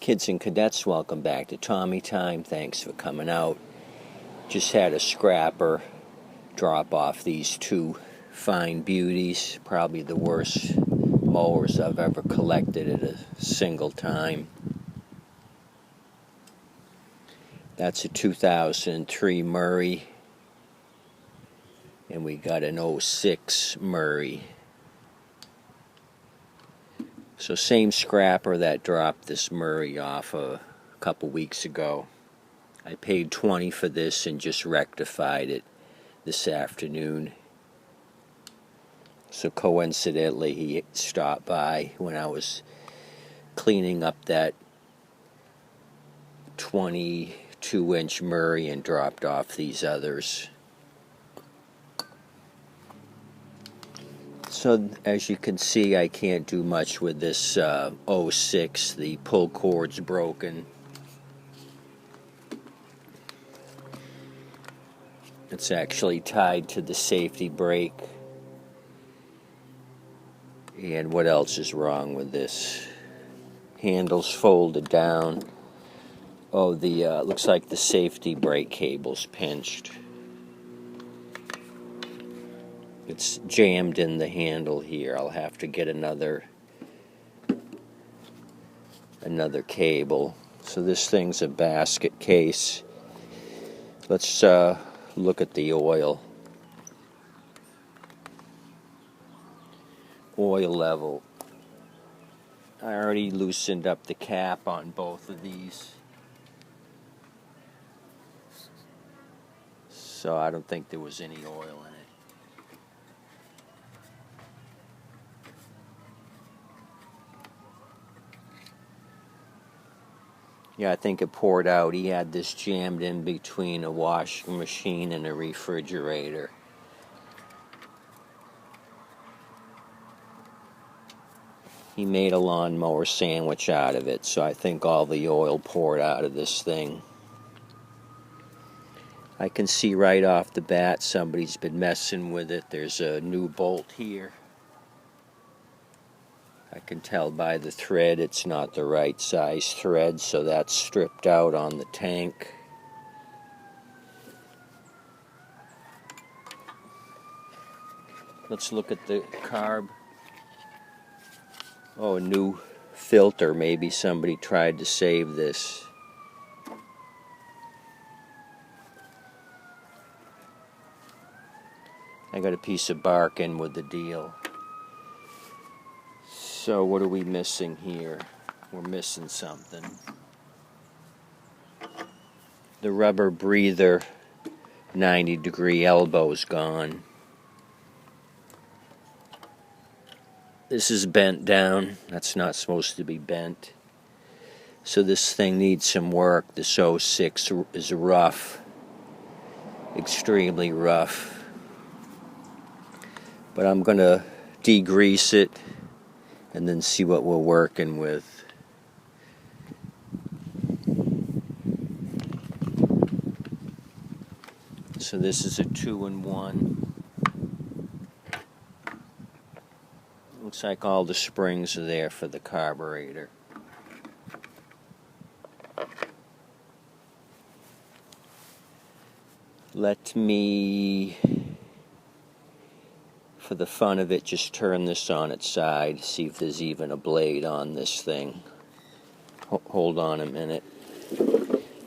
Kids and cadets, welcome back to Tommy Time. Thanks for coming out. Just had a scrapper drop off these two fine beauties, probably the worst mowers I've ever collected at a single time. That's a 2003 Murray, and we got an '06 Murray. So same scrapper that dropped this Murray off a couple weeks ago. I paid $20 for this and just rectified it this afternoon. So coincidentally, he stopped by when I was cleaning up that 22-inch Murray and dropped off these others. So as you can see, I can't do much with this '06. The pull cord's broken. It's actually tied to the safety brake. And what else is wrong with this? Handle's folded down. Oh, the looks like the safety brake cable's pinched. It's jammed in the handle here. I'll have to get another cable. So this thing's a basket case. Let's look at the oil. Oil level. I already loosened up the cap on both of these, so I don't think there was any oil in it. Yeah, I think it poured out. He had this jammed in between a washing machine and a refrigerator. He made a lawnmower sandwich out of it, so I think all the oil poured out of this thing. I can see right off the bat somebody's been messing with it. There's a new bolt here. I can tell by the thread it's not the right size thread, so that's stripped out on the tank. Let's look at the carb. Oh, a new filter. Maybe somebody tried to save this. I got a piece of bark in with the deal. So what are we missing here? We're missing something. The rubber breather 90-degree elbow's gone. This is bent down. That's not supposed to be bent. So this thing needs some work. This '06 is rough. Extremely rough. But I'm going to degrease it and then see what we're working with. So this is a 2-in-1. Looks like all the springs are there for the carburetor. Let me, for the fun of it, just turn this on its side, see if there's even a blade on this thing. Hold on a minute.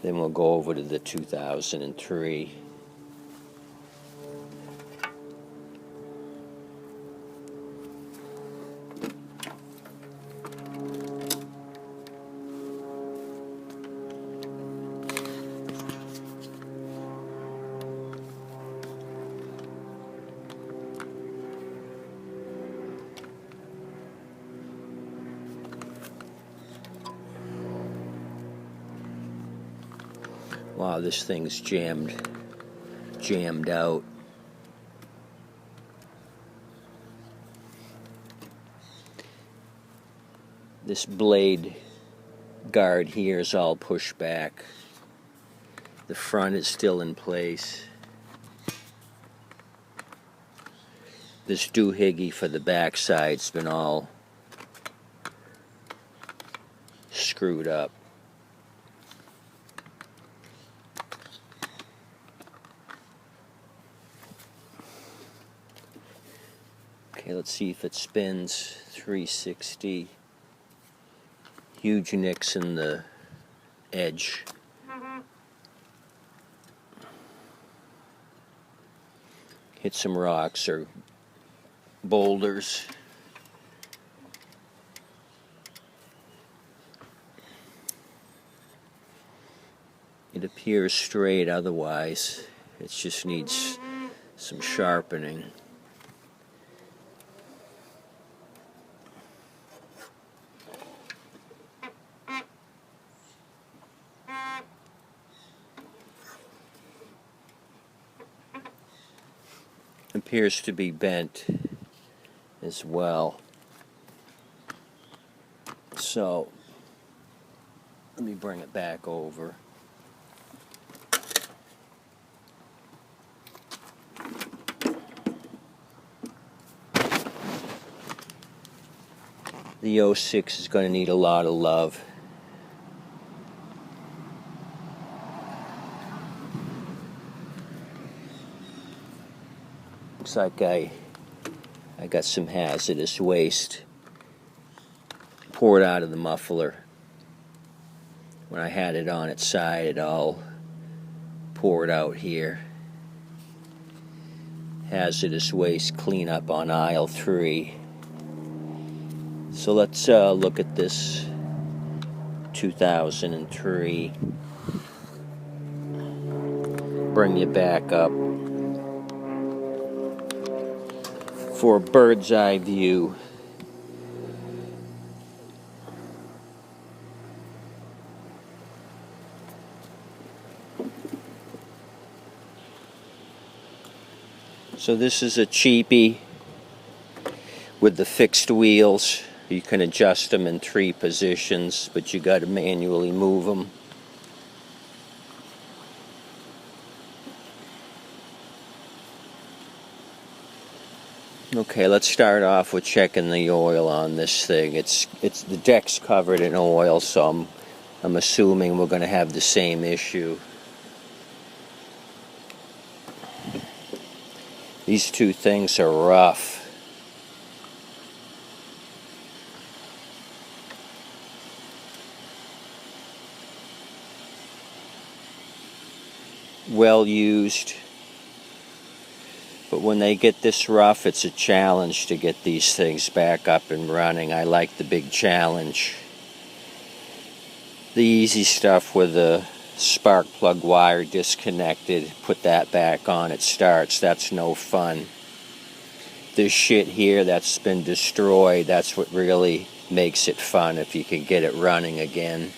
Then we'll go over to the 2003. Wow, this thing's jammed out. This blade guard here is all pushed back. The front is still in place. This doohickey for the backside's been all screwed up. Okay, let's see if it spins 360. Huge nicks in the edge. Hit some rocks or boulders. It appears straight otherwise. It just needs some sharpening. Appears to be bent as well. So let me bring it back over. The 06 is going to need a lot of love. Looks like I got some hazardous waste poured out of the muffler. When I had it on its side, it all poured out here. Hazardous waste cleanup on aisle 3. So let's look at this 2003. Bring you back up for a bird's eye view. So this is a cheapie with the fixed wheels. You can adjust them in 3 positions, but you got to manually move them. Okay, let's start off with checking the oil on this thing. It's the deck's covered in oil, so I'm assuming we're going to have the same issue. These two things are rough. Well used. But when they get this rough, it's a challenge to get these things back up and running. I like the big challenge. The easy stuff with the spark plug wire disconnected, put that back on, it starts. That's no fun. This shit here that's been destroyed, that's what really makes it fun, if you can get it running again.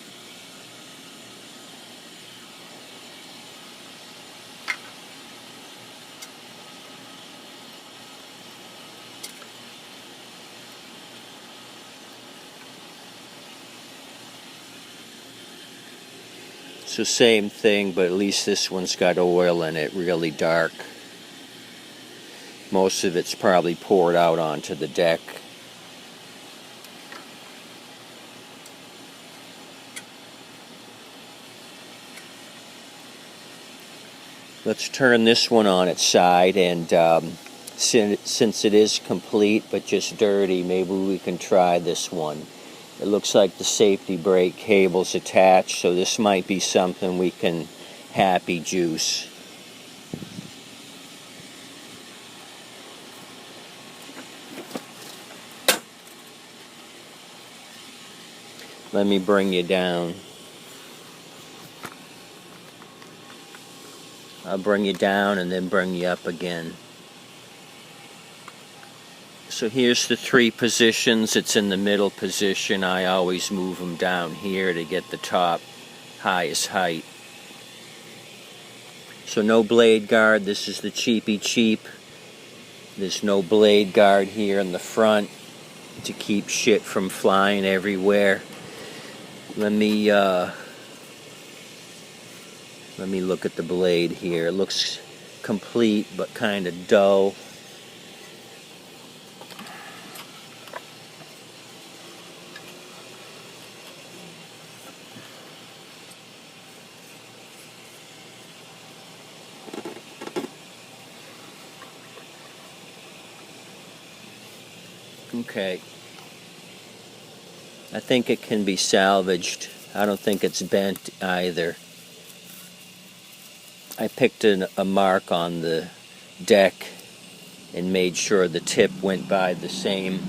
So same thing, but at least this one's got oil in it, really dark. Most of it's probably poured out onto the deck. Let's turn this one on its side, and since it is complete but just dirty, maybe we can try this one. It looks like the safety brake cable's attached, so this might be something we can happy juice. Let me bring you down. I'll bring you down and then bring you up again. So here's the 3 positions. It's in the middle position. I always move them down here to get the top highest height. So no blade guard. This is the cheapy cheap. There's no blade guard here in the front to keep shit from flying everywhere. Let me look at the blade here. It looks complete but kind of dull. Okay. I think it can be salvaged. I don't think it's bent either. I picked a mark on the deck and made sure the tip went by the same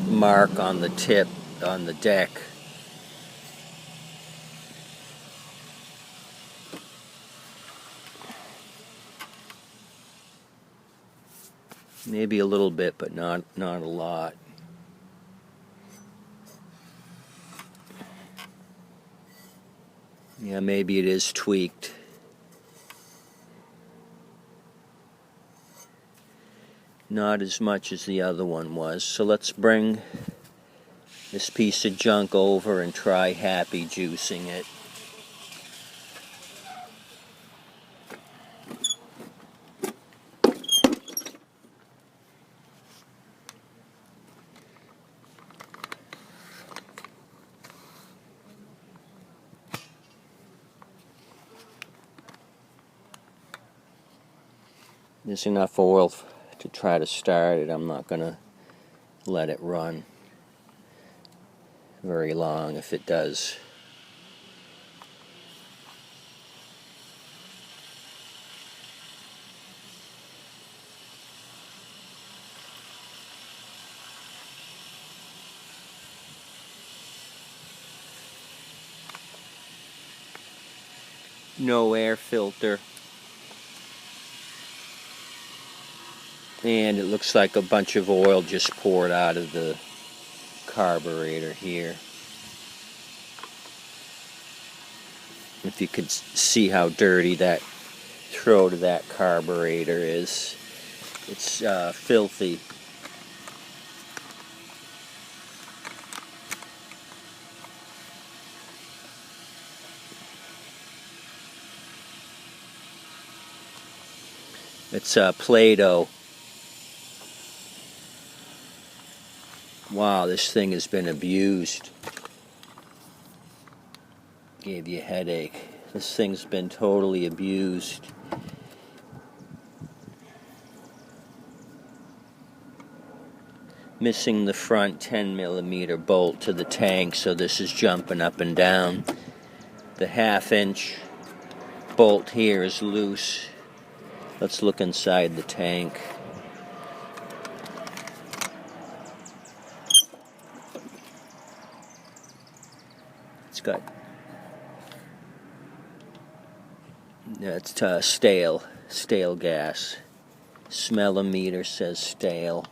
mark on the tip on the deck. Maybe a little bit, but not a lot. Yeah, maybe it is tweaked. Not as much as the other one was. So let's bring this piece of junk over and try happy juicing it. There's enough oil to try to start it. I'm not going to let it run very long if it does. No air filter. And it looks like a bunch of oil just poured out of the carburetor here. If you could see how dirty that throat of that carburetor is. It's filthy. It's Play-Doh. Wow, this thing has been abused. Gave you a headache. This thing's been totally abused. Missing the front 10mm bolt to the tank, so this is jumping up and down. The 1/2-inch bolt here is loose. Let's look inside the tank. It's got, it's stale gas. Smellometer says stale.